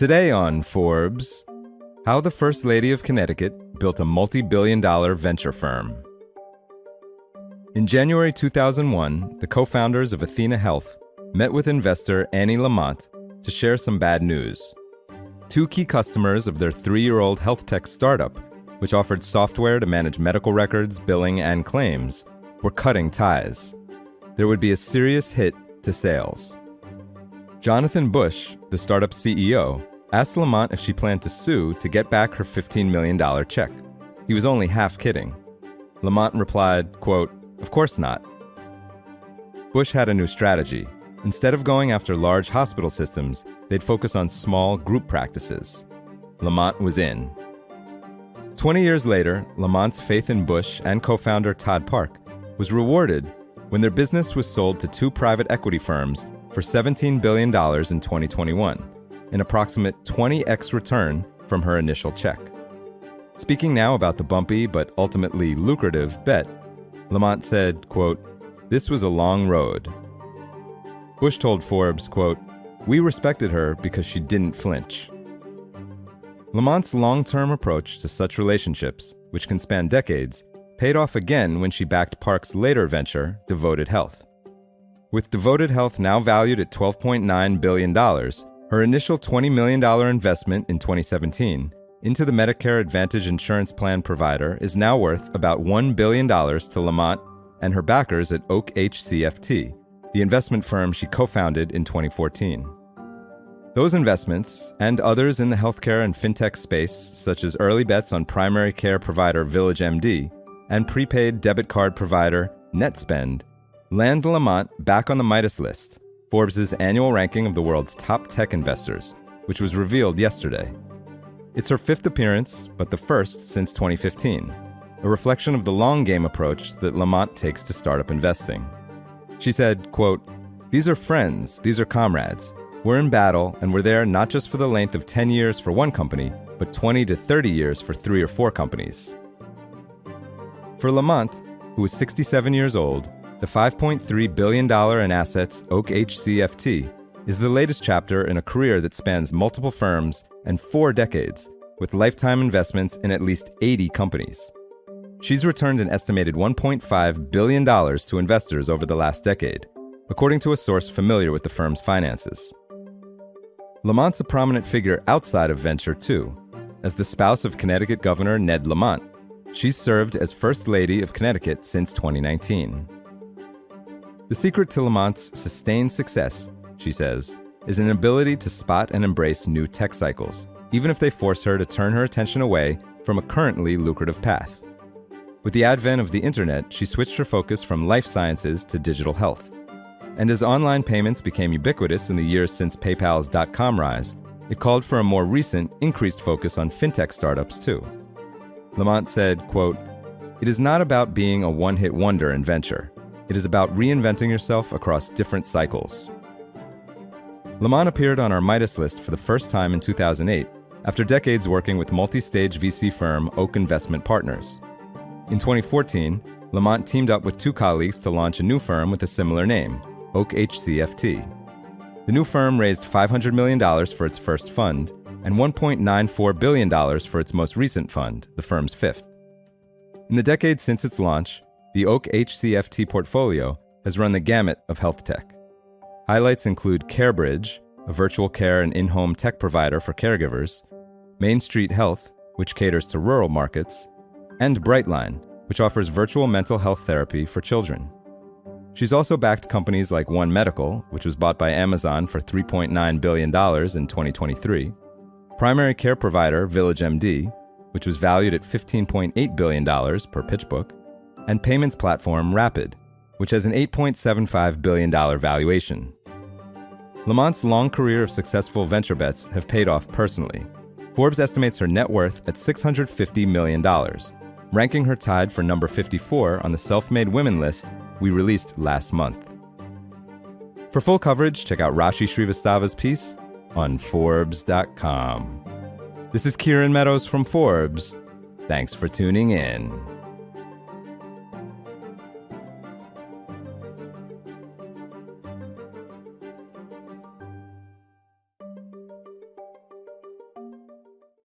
Today on Forbes, how the First Lady of Connecticut built a multi-billion-dollar venture firm. In January 2001, the co-founders of Athena Health met with investor Annie Lamont to share some bad news. Two key customers of their 3-year-old health tech startup, which offered software to manage medical records, billing, and claims, were cutting ties. There would be a serious hit to sales. Jonathan Bush, the startup CEO, asked Lamont if she planned to sue to get back her $15 million check. He was only half kidding. Lamont replied, quote, "Of course not." Bush had a new strategy. Instead of going after large hospital systems, they'd focus on small group practices. Lamont was in. 20 years later, Lamont's faith in Bush and co-founder Todd Park was rewarded when their business was sold to 2 private equity firms for $17 billion in 2021, an approximate 20x return from her initial check. Speaking now about the bumpy but ultimately lucrative bet, Lamont said, quote, "This was a long road." Bush told Forbes, quote, "We respected her because she didn't flinch." Lamont's long-term approach to such relationships, which can span decades, paid off again when she backed Park's later venture, Devoted Health. With Devoted Health now valued at $12.9 billion, her initial $20 million investment in 2017 into the Medicare Advantage insurance plan provider is now worth about $1 billion to Lamont and her backers at Oak HCFT, the investment firm she co-founded in 2014. Those investments, and others in the healthcare and fintech space, such as early bets on primary care provider VillageMD and prepaid debit card provider NetSpend, land Lamont back on the Midas list, Forbes' annual ranking of the world's top tech investors, which was revealed yesterday. It's her 5th appearance, but the first since 2015, a reflection of the long-game approach that Lamont takes to startup investing. She said, quote, "These are friends, these are comrades. We're in battle, and we're there not just for the length of 10 years for one company, but 20 to 30 years for 3 or 4 companies." For Lamont, who was 67 years old, the $5.3 billion in assets Oak HCFT is the latest chapter in a career that spans multiple firms and 4 decades, with lifetime investments in at least 80 companies. She's returned an estimated $1.5 billion to investors over the last decade, according to a source familiar with the firm's finances. Lamont's a prominent figure outside of venture, too. As the spouse of Connecticut Governor Ned Lamont, she's served as First Lady of Connecticut since 2019. The secret to Lamont's sustained success, she says, is an ability to spot and embrace new tech cycles, even if they force her to turn her attention away from a currently lucrative path. With the advent of the internet, she switched her focus from life sciences to digital health. And as online payments became ubiquitous in the years since PayPal's .com rise, it called for a more recent, increased focus on fintech startups too. Lamont said, quote, "It is not about being a one-hit wonder in venture. It is about reinventing yourself across different cycles." Lamont appeared on our Midas list for the first time in 2008, after decades working with multi-stage VC firm Oak Investment Partners. In 2014, Lamont teamed up with 2 colleagues to launch a new firm with a similar name, Oak HCFT. The new firm raised $500 million for its first fund and $1.94 billion for its most recent fund, the firm's 5th. In the decade since its launch, the Oak HCFT portfolio has run the gamut of health tech. Highlights include CareBridge, a virtual care and in-home tech provider for caregivers, Main Street Health, which caters to rural markets, and Brightline, which offers virtual mental health therapy for children. She's also backed companies like One Medical, which was bought by Amazon for $3.9 billion in 2023, primary care provider VillageMD, which was valued at $15.8 billion per PitchBook, and payments platform Rapid, which has an $8.75 billion valuation. Lamont's long career of successful venture bets have paid off personally. Forbes estimates her net worth at $650 million, ranking her tied for number 54 on the Self-Made Women list we released last month. For full coverage, check out Rashi Srivastava's piece on forbes.com. This is Kieran Meadows from Forbes. Thanks for tuning in.